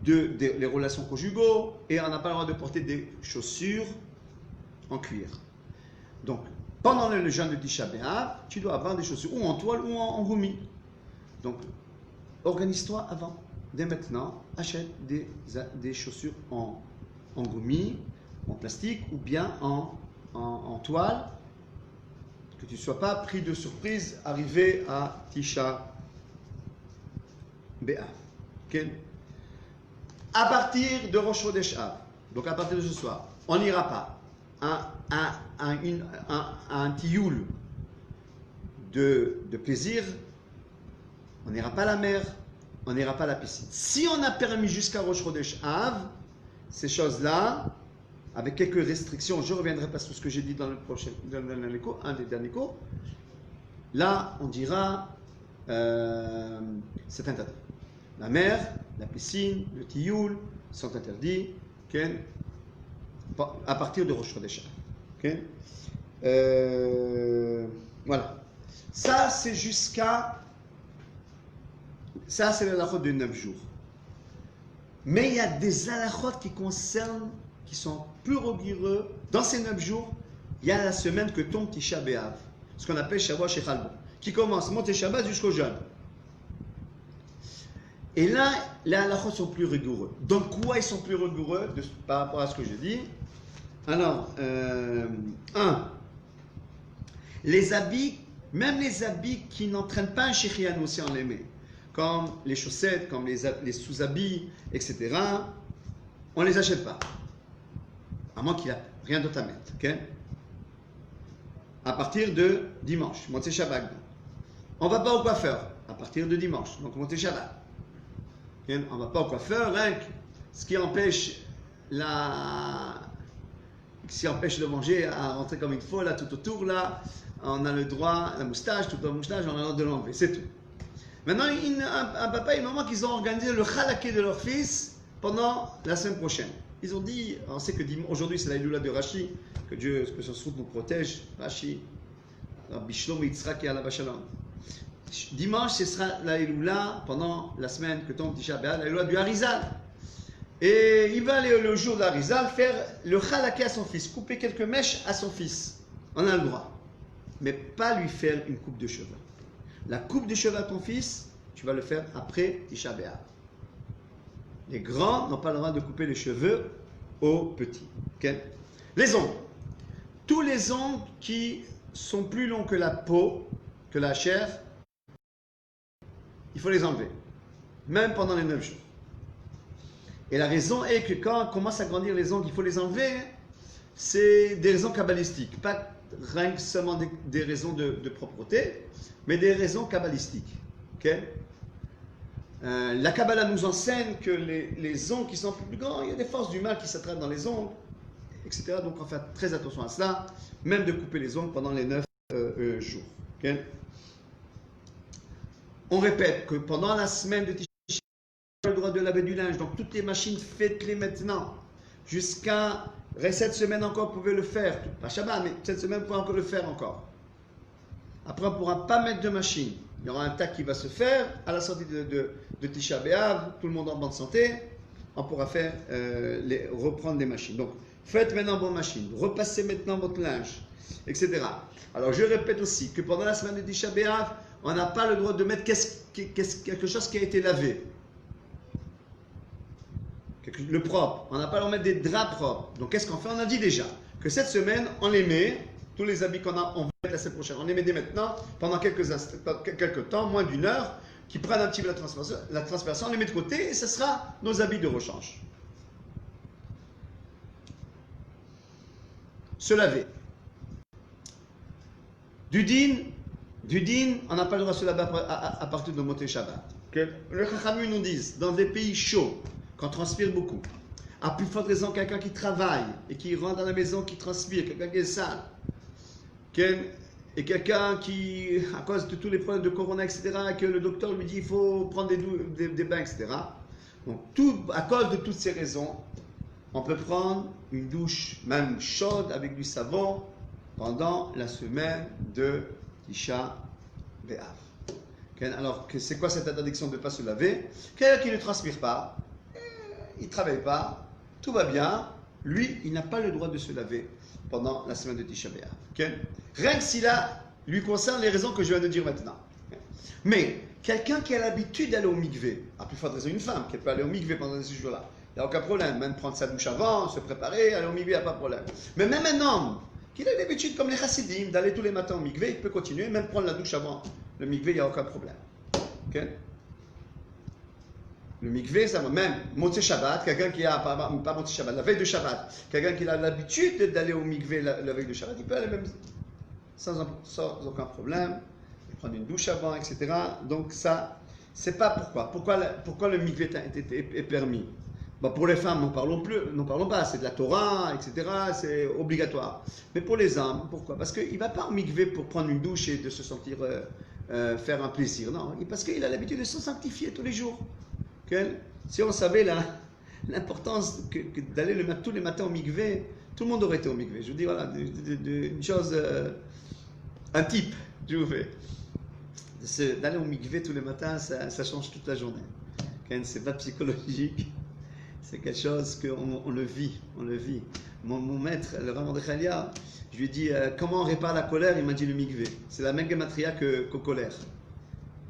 A: les relations conjugaux, et on n'a pas le droit de porter des chaussures en cuir. Donc, pendant le jeûne de Tisha B'Av, tu dois avoir des chaussures ou en toile ou en gommi. Donc, organise-toi avant. Dès maintenant, achète des chaussures en gommi, en plastique ou bien en toile, que tu ne sois pas pris de surprise arrivé à Tisha B'Av. Okay? À partir de Rosh Chodesh Av, donc à partir de ce soir, on n'ira pas à un tioul de plaisir, on n'ira pas à la mer, on n'ira pas à la piscine. Si on a permis jusqu'à Rosh Chodesh Av, ces choses-là, avec quelques restrictions, je reviendrai pas sur ce que j'ai dit dans un des derniers cours, là on dira c'est interdit. La mer, la piscine, le tioul sont interdits à partir de Rosh Chodesh. Voilà. Ça, c'est le halachot de 9 jours. Mais il y a des halachot qui sont plus rigoureux. Dans ces 9 jours, il y a la semaine que tombe Tisha B'Av, ce qu'on appelle Shavua Shechalbo, qui commence Montez Shabbat jusqu'au jeûne. Et là, les halachot sont plus rigoureux. Donc, quoi ils sont plus rigoureux par rapport à ce que je dis? Alors, les habits, même les habits qui n'entraînent pas un shériano, si on les met, comme les chaussettes, comme les sous-habits, etc., on ne les achète pas. À moins qu'il n'y ait rien d'autre à mettre. Okay? À partir de dimanche, Motzei Shabbat. On ne va pas au coiffeur à partir de dimanche, donc Motzei Shabbat. Okay? On ne va pas au coiffeur, hein, ce qui empêche de manger à rentrer comme il faut, là, tout autour, là, on a le droit, la moustache, toute la moustache, on a le droit de l'enlever, c'est tout. Maintenant, un papa et une maman qui ont organisé le chalaké de leur fils pendant la semaine prochaine. Ils ont dit, on sait que aujourd'hui c'est la Iloula de Rashi, que son soute nous protège, Rashi, Bishlomo Yitzhak et Alav Shalom. Dimanche, ce sera la Iloula pendant la semaine que tombe Tisha B'Av, la Iloula du Harizal. Et il va aller le jour de l'Harizal faire le chalaké à son fils, couper quelques mèches à son fils. On a le droit. Mais pas lui faire une coupe de cheveux. La coupe de cheveux à ton fils, tu vas le faire après Tisha B'Av. Les grands n'ont pas le droit de couper les cheveux aux petits. Okay? Les ongles. tous les ongles qui sont plus longs que la peau, que la chair, il faut les enlever, même pendant les 9 jours. Et la raison est que quand on commence à grandir les ongles, il faut les enlever, c'est des raisons kabbalistiques, pas rien que seulement des raisons de propreté, mais des raisons kabbalistiques. Okay? La Kabbalah nous enseigne que les ongles qui sont plus grands, il y a des forces du mal qui s'attrapent dans les ongles, etc. Donc on va faire très attention à cela, même de couper les ongles pendant les 9 jours. Okay? On répète que pendant la semaine de Tisha B'Av, on a le droit de laver du linge, donc toutes les machines, faites-les maintenant. Jusqu'à cette semaine encore, vous pouvez le faire. Pas Shabbat, mais cette semaine, vous pouvez encore le faire encore. Après, on ne pourra pas mettre de machine. Il y aura un tas qui va se faire à la sortie de Tisha B'Av, tout le monde en bonne santé. On pourra faire reprendre des machines. Donc, faites maintenant vos machines, repassez maintenant votre linge, etc. Alors, je répète aussi que pendant la semaine de Tisha B'Av, on n'a pas le droit de mettre quelque chose qui a été lavé. Le propre. On n'a pas le droit de mettre des draps propres. Donc, qu'est-ce qu'on fait? On a dit déjà que cette semaine, on les met, tous les habits qu'on a, on va mettre la semaine prochaine. On les met dès maintenant, pendant quelques temps, moins d'une heure, qui prennent un petit peu la transpiration, on les met de côté et ce sera nos habits de rechange. Se laver. Du din, on n'a pas le droit de se laver à partir de Moté Shabbat. Okay? Le Chachamim nous disent, dans des pays chauds, qu'on transpire beaucoup, à plus forte raison quelqu'un qui travaille et qui rentre dans la maison qui transpire, quelqu'un qui est sale, et quelqu'un qui, à cause de tous les problèmes de corona, etc., que le docteur lui dit il faut prendre des bains, etc. Donc, à cause de toutes ces raisons, on peut prendre une douche, même chaude, avec du savon, pendant la semaine de Tisha B'Av. Alors, c'est quoi cette interdiction de ne pas se laver? Quelqu'un qui ne transpire pas, il ne travaille pas, tout va bien, lui, il n'a pas le droit de se laver pendant la semaine de Tisha B'Av. Okay? Rien que cela lui concerne les raisons que je viens de dire maintenant. Okay? Mais quelqu'un qui a l'habitude d'aller au mikvé, à plus forte raison une femme qui peut aller au mikvé pendant ces jours-là, il n'y a aucun problème, même prendre sa douche avant, se préparer, aller au mikvé, il n'y a pas de problème. Mais même un homme qui a l'habitude, comme les chassidim, d'aller tous les matins au mikvé, il peut continuer, même prendre la douche avant le mikvé, il n'y a aucun problème. Okay? Le mikvé, ça va même Motzei Shabbat, quelqu'un qui a, pas Motzei Shabbat, la veille de Shabbat, quelqu'un qui a l'habitude d'aller au mikvé la veille de Shabbat, il peut aller même sans aucun problème, prendre une douche avant, etc. Donc ça, c'est pas pourquoi. Pourquoi le mikvé est permis? Bon, pour les femmes, n'en parlons pas, c'est de la Torah, etc., c'est obligatoire. Mais pour les hommes, pourquoi? Parce qu'il ne va pas au mikvé pour prendre une douche et de se sentir faire un plaisir, non, parce qu'il a l'habitude de se sanctifier tous les jours. Si on savait l'importance d'aller tous les matins au mikvé, tout le monde aurait été au mikvé. Je vous dis, voilà, une chose, un type, je vous fais. D'aller au mikvé tous les matins, ça change toute la journée. C'est pas psychologique, c'est quelque chose qu'on le vit. Mon maître, le Rav Mordechai, je lui ai dit, comment on répare la colère? Il m'a dit le mikvé. C'est la même gematria que colère.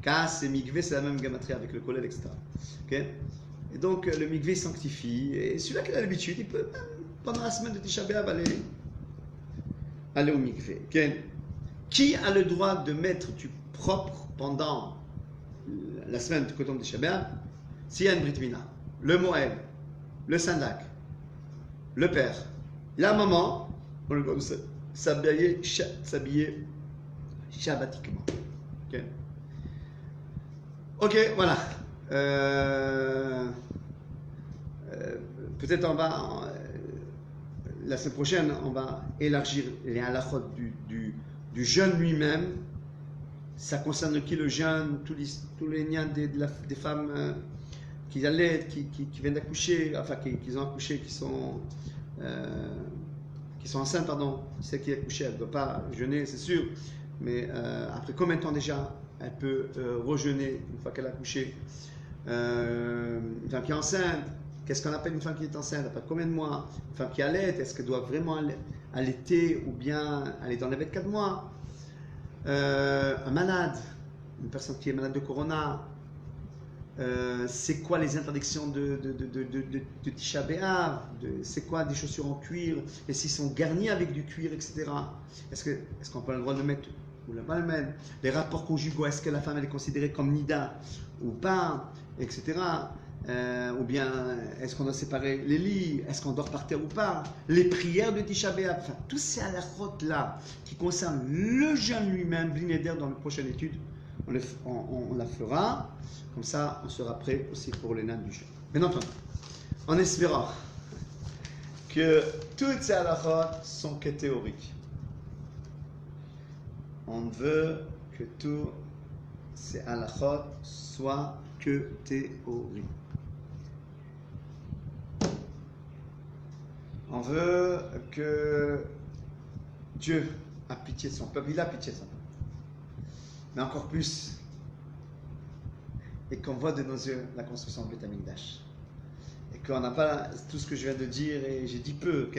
A: Kas et mikvé, c'est la même gematria avec le kolel, etc. Okay? Et donc, le mikvé sanctifie. Et celui-là qui a l'habitude, il peut, même pendant la semaine de Tisha B'Av, aller au mikvé. Okay? Qui a le droit de mettre du propre pendant la semaine de Kotom Tisha B'Av? S'il y a une Brit Mila, le Moël, le Sandak, le père, la maman, on le doit s'habiller shabbatiquement. Okay? Ok, voilà. Peut-être la semaine prochaine, on va élargir les halachot du jeûne lui-même. Ça concerne qui le jeûne, tous les liens des femmes qui allaitent, qui viennent d'accoucher, enfin qui ont accouché, qui sont enceintes, pardon. Celle qui a accouché, elle ne doit pas jeûner, c'est sûr. Mais après combien de temps déjà elle peut rejeûner une fois qu'elle a accouché? Une femme qui est enceinte, qu'est-ce qu'on appelle une femme qui est enceinte? Après combien de mois? Une femme qui allaite, est-ce qu'elle doit vraiment allaiter ou bien elle est dans les 24 mois? Un malade, une personne qui est malade de corona, c'est quoi les interdictions de Tisha B'Av, c'est quoi des chaussures en cuir, et s'ils sont garnis avec du cuir, etc. Est-ce qu'on peut avoir le droit de le mettre ou pas le mettre? Les rapports conjugaux, est-ce que la femme elle est considérée comme nida ou pas, etc. Ou bien est-ce qu'on doit séparer les lits, est-ce qu'on dort par terre ou pas, les prières de Tisha B'Av, enfin, tous ces halakhot là qui concernent le jeûne lui-même, Blineder, dans la prochaine étude, on la fera, comme ça on sera prêt aussi pour les nains du jeûne. Bien entendu, en espérant que toutes ces halakhot sont que théoriques. On veut que tous ces halakhot soient que théoriques. On veut que Dieu a pitié de son peuple. Il a pitié de son peuple. Mais encore plus, et qu'on voit de nos yeux la construction de Beth Amikdash. Et qu'on n'a pas tout ce que je viens de dire, et j'ai dit peu,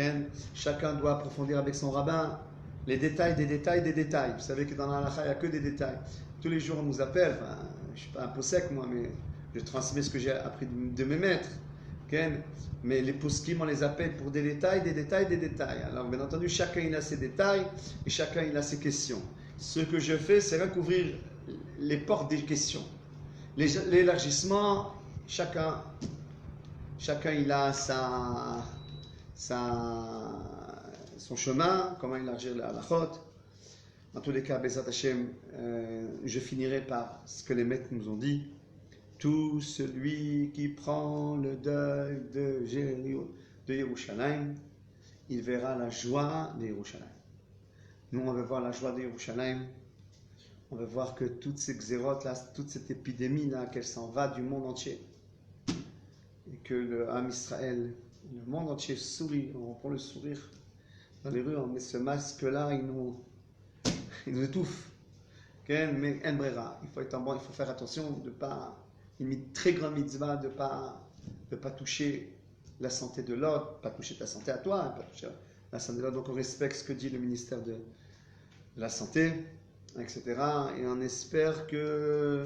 A: chacun doit approfondir avec son rabbin les détails des détails des détails. Vous savez que dans la halakha, il n'y a que des détails. Tous les jours, on nous appelle, enfin, je ne suis pas un peu sec, moi, mais je transmets ce que j'ai appris de mes maîtres. Mais les poskim, on les appelle pour des détails, des détails, des détails. Alors, bien entendu, chacun il a ses détails et chacun il a ses questions. Ce que je fais, c'est recouvrir les portes des questions. L'élargissement, chacun il a son chemin, comment élargir la halachot. Dans tous les cas, Bezat Hashem, je finirai par ce que les maîtres nous ont dit. Tout celui qui prend le deuil de Yerushalayim, il verra la joie de Yerushalayim. Nous, on veut voir la joie de Yerushalayim. On veut voir que toutes ces xérotes là, toute cette épidémie là, qu'elle s'en va du monde entier. Et que le Ham Israël, le monde entier sourit. On prend le sourire dans les rues, on met ce masque là, il nous étouffe. Mais en brera, il faut être bon, il faut faire attention de ne pas. Une très grande mitzvah de pas toucher la santé de l'autre, pas toucher ta santé à toi, pas toucher la santé de l'autre. Donc on respecte ce que dit le ministère de la Santé, etc. Et on espère que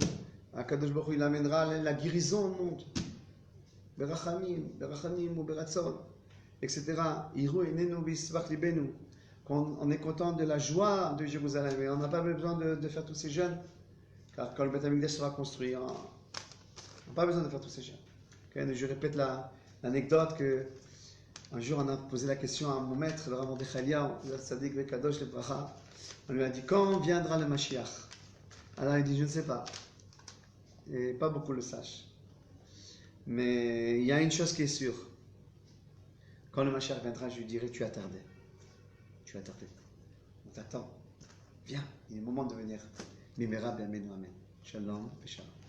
A: Akadosh Baruch Hu il amènera la guérison au monde. Berachamim ou beratzon, etc. On est content de la joie de Jérusalem. Et on n'a pas besoin de faire tous ces jeûnes, car quand le Beth Amikdash sera construit, on n'a pas besoin de faire tous ces jeûnes. Je répète l'anecdote que un jour on a posé la question à mon maître, le Rav Mordechai Eliyahu, le Tzadik Vekadosh le Bracha. On lui a dit quand viendra le Mashiach. Alors il dit je ne sais pas. Et pas beaucoup le sachent. Mais il y a une chose qui est sûre. Quand le Mashiach viendra, je lui dirai tu as tardé. Tu as tardé. On t'attend. Viens, il est le moment de venir. Mimera, amen, amen. Shalom, shalom.